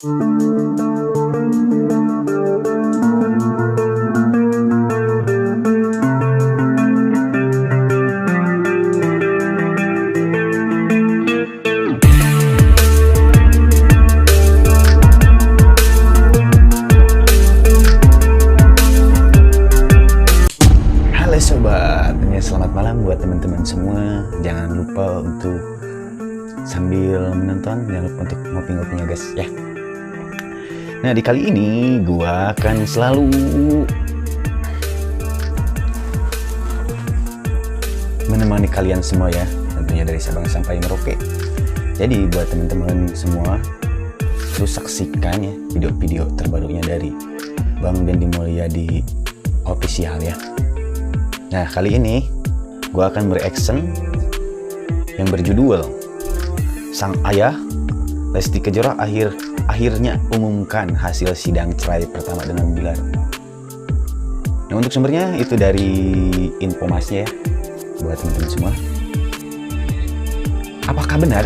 Selamat malam buat teman-teman semua. Jangan lupa untuk sambil menonton, jangan lupa untuk ngopi-ngopinya guys ya. Nah di kali ini gua akan selalu menemani kalian semua ya, tentunya dari Sabang sampai Merauke. Jadi buat teman-teman semua, terus saksikan ya video-video terbarunya dari Bang Dendi Mulyadi official ya. Nah kali ini gue akan bereaction yang berjudul Sang Ayah Lesti Kejora akhirnya umumkan hasil sidang cerai pertama dengan Bilar. Nah untuk sumbernya itu dari Informasi ya buat teman-teman semua. Apakah benar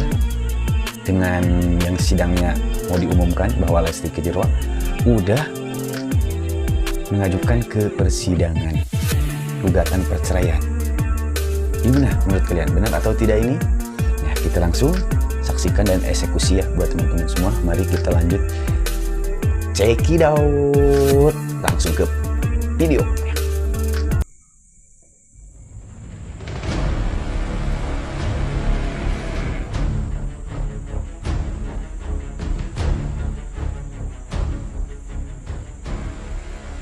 dengan yang sidangnya mau diumumkan bahwa Lesti Kejora udah mengajukan ke persidangan gugatan perceraian? Gimana menurut kalian, benar atau tidak ini? Ya kita langsung saksikan dan eksekusi ya buat teman-teman semua. Mari kita lanjut check it out, langsung ke video.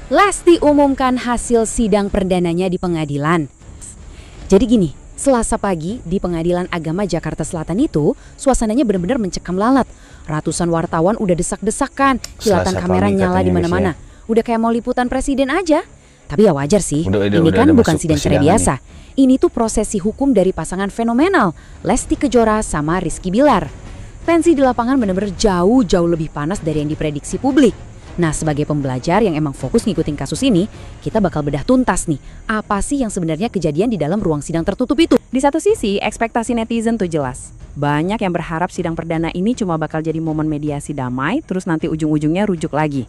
Lesti umumkan hasil sidang perdananya di pengadilan. Jadi gini, Selasa pagi di Pengadilan Agama Jakarta Selatan itu suasananya benar-benar mencekam lalat. Ratusan wartawan udah desak-desakan, kilatan kamera nyala di mana-mana. Udah kayak mau liputan presiden aja. Tapi ya wajar sih, ini kan bukan sidang cerai biasa. Ini tuh prosesi hukum dari pasangan fenomenal, Lesti Kejora sama Rizky Bilar. Tensi di lapangan benar-benar jauh-jauh lebih panas dari yang diprediksi publik. Nah, sebagai pembelajar yang emang fokus ngikutin kasus ini, kita bakal bedah tuntas nih, apa sih yang sebenarnya kejadian di dalam ruang sidang tertutup itu? Di satu sisi, ekspektasi netizen tuh jelas. Banyak yang berharap sidang perdana ini cuma bakal jadi momen mediasi damai, terus nanti ujung-ujungnya rujuk lagi.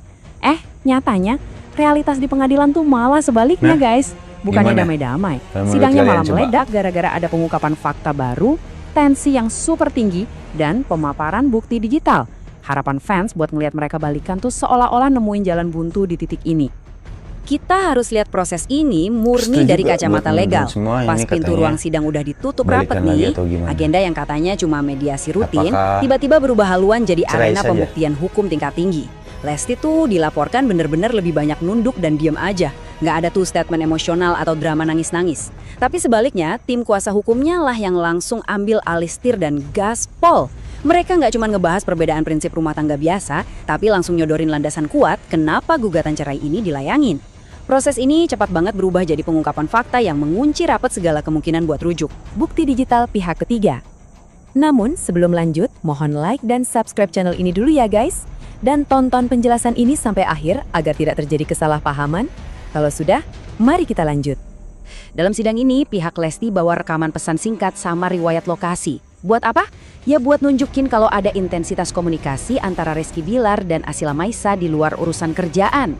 Nyatanya, realitas di pengadilan tuh malah sebaliknya guys. Bukannya damai-damai, sidangnya malah meledak gara-gara ada pengungkapan fakta baru, tensi yang super tinggi, dan pemaparan bukti digital. Harapan fans buat ngelihat mereka balikan tuh seolah-olah nemuin jalan buntu di titik ini. Kita harus lihat proses ini murni dari kacamata legal. Pas pintu ruang sidang udah ditutup rapat nih, agenda yang katanya cuma mediasi rutin, tiba-tiba berubah haluan jadi arena pembuktian hukum tingkat tinggi. Lesti tuh dilaporkan bener-bener lebih banyak nunduk dan diem aja. Nggak ada tuh statement emosional atau drama nangis-nangis. Tapi sebaliknya, tim kuasa hukumnya lah yang langsung ambil alih setir dan gaspol. Mereka nggak cuma ngebahas perbedaan prinsip rumah tangga biasa, tapi langsung nyodorin landasan kuat kenapa gugatan cerai ini dilayangin. Proses ini cepat banget berubah jadi pengungkapan fakta yang mengunci rapat segala kemungkinan buat rujuk. Bukti digital pihak ketiga. Namun sebelum lanjut, mohon like dan subscribe channel ini dulu ya guys. Dan tonton penjelasan ini sampai akhir agar tidak terjadi kesalahpahaman. Kalau sudah, mari kita lanjut. Dalam sidang ini, pihak Lesti bawa rekaman pesan singkat sama riwayat lokasi. Buat apa? Ya buat nunjukin kalau ada intensitas komunikasi antara Rizky Bilar dan Asila Maisa di luar urusan kerjaan.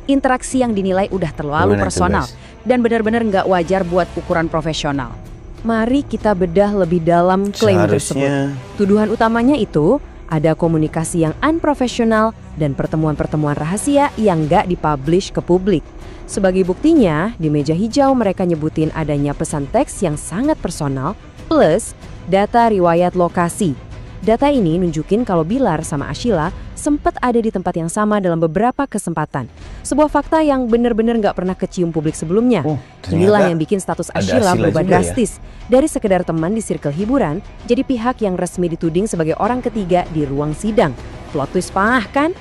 Interaksi yang dinilai udah terlalu personal dan benar-benar nggak wajar buat ukuran profesional. Mari kita bedah lebih dalam klaim tersebut. Tuduhan utamanya itu ada komunikasi yang unprofesional dan pertemuan-pertemuan rahasia yang nggak dipublish ke publik. Sebagai buktinya, di meja hijau mereka nyebutin adanya pesan teks yang sangat personal plus data riwayat lokasi. Data ini nunjukin kalau Bilar sama Asila sempat ada di tempat yang sama dalam beberapa kesempatan. Sebuah fakta yang benar-benar nggak pernah kecium publik sebelumnya. Inilah yang bikin status Asila berubah drastis. Dari sekedar teman di circle hiburan, jadi pihak yang resmi dituding sebagai orang ketiga di ruang sidang. Plot twist parah kan?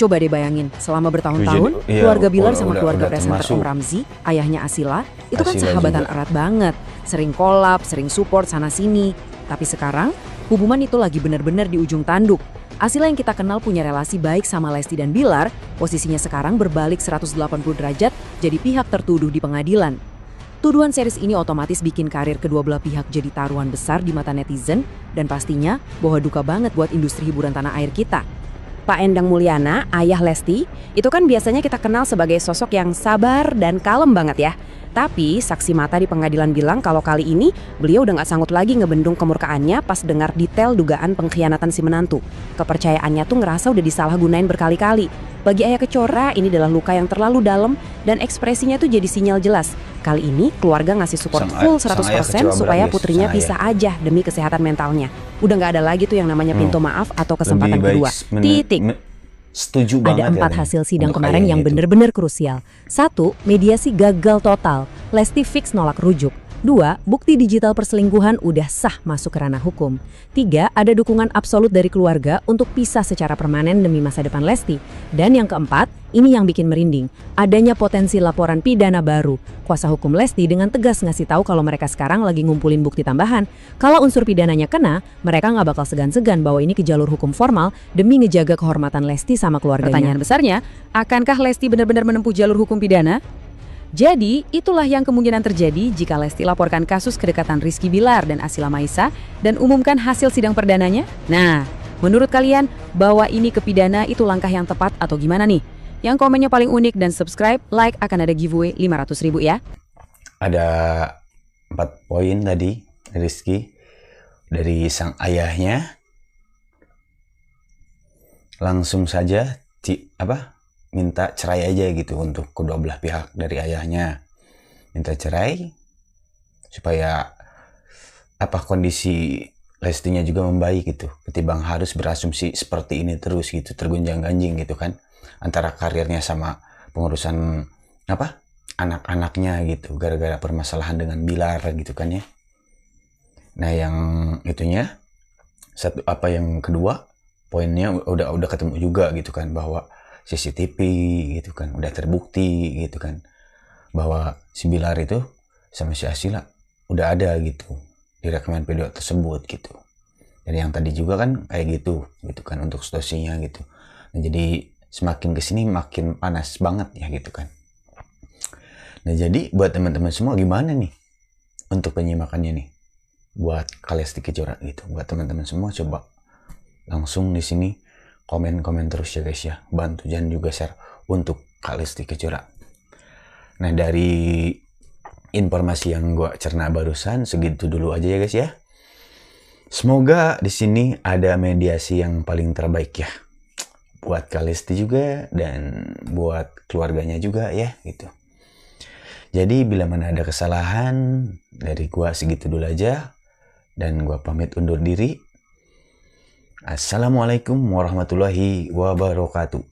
Coba deh bayangin, selama bertahun-tahun, keluarga Bilar sama keluarga presenter Om Ramzi, ayahnya Asila, itu kan sahabatan erat banget. Sering collab, sering support sana-sini. Tapi sekarang, hubungan itu lagi benar-benar di ujung tanduk. Asila yang kita kenal punya relasi baik sama Lesti dan Bilar, posisinya sekarang berbalik 180 derajat jadi pihak tertuduh di pengadilan. Tuduhan series ini otomatis bikin karir kedua belah pihak jadi taruhan besar di mata netizen dan pastinya bawa duka banget buat industri hiburan tanah air kita. Pak Endang Mulyana, ayah Lesti, itu kan biasanya kita kenal sebagai sosok yang sabar dan kalem banget ya. Tapi saksi mata di pengadilan bilang kalau kali ini beliau udah gak sanggup lagi ngebendung kemurkaannya pas dengar detail dugaan pengkhianatan si menantu. Kepercayaannya tuh ngerasa udah disalahgunain berkali-kali. Bagi Ayah Kejora ini adalah luka yang terlalu dalam dan ekspresinya tuh jadi sinyal jelas. Kali ini keluarga ngasih support full 100% supaya putrinya bisa aja demi kesehatan mentalnya. Udah gak ada lagi tuh yang namanya pintu maaf atau kesempatan kedua. Titik. Setuju banget. Ada 4 hasil sidang kemarin yang benar-benar krusial. 1. Mediasi gagal total. Lesti fix nolak rujuk. 2. Bukti digital perselingkuhan udah sah masuk ke ranah hukum. 3. Ada dukungan absolut dari keluarga untuk pisah secara permanen demi masa depan Lesti. Dan yang keempat, ini yang bikin merinding. Adanya potensi laporan pidana baru. Kuasa hukum Lesti dengan tegas ngasih tahu kalau mereka sekarang lagi ngumpulin bukti tambahan. Kalau unsur pidananya kena, mereka nggak bakal segan-segan bawa ini ke jalur hukum formal demi ngejaga kehormatan Lesti sama keluarganya. Pertanyaan besarnya, akankah Lesti benar-benar menempuh jalur hukum pidana? Jadi, itulah yang kemungkinan terjadi jika Lesti laporkan kasus kedekatan Rizky Bilar dan Asila Maisa dan umumkan hasil sidang perdananya. Nah, menurut kalian, bahwa ini ke pidana itu langkah yang tepat atau gimana nih? Yang komennya paling unik dan subscribe, like akan ada giveaway 500.000 ya. Ada 4 poin tadi, Rizky, dari sang ayahnya. Langsung saja, minta cerai aja gitu untuk kedua belah pihak dari ayahnya. Minta cerai supaya kondisi Lestinya juga membaik gitu. Ketimbang harus berasumsi seperti ini terus gitu, tergonjang-ganjing gitu kan. Antara karirnya sama pengurusan anak-anaknya gitu, gara-gara permasalahan dengan Bilar gitu kan ya. Nah, yang itunya yang kedua poinnya udah ketemu juga gitu kan, bahwa CCTV gitu kan udah terbukti gitu kan bahwa si Bilar itu sama si Asila udah ada gitu di rekaman video tersebut gitu. Dan yang tadi juga kan kayak gitu kan untuk situasinya gitu. Nah, jadi semakin kesini makin panas banget ya gitu kan. Nah, jadi buat teman-teman semua gimana nih untuk penyimakannya nih buat Lesti Kejora gitu. Buat teman-teman semua coba langsung di sini komen-komen terus ya guys ya. Bantu jangan juga share untuk Lesti Kejora. Nah, dari informasi yang gua cerna barusan segitu dulu aja ya guys ya. Semoga di sini ada mediasi yang paling terbaik ya. Buat Lesti juga dan buat keluarganya juga ya gitu. Jadi bila mana ada kesalahan dari gua segitu dulu aja. Dan gua pamit undur diri. Assalamualaikum warahmatullahi wabarakatuh.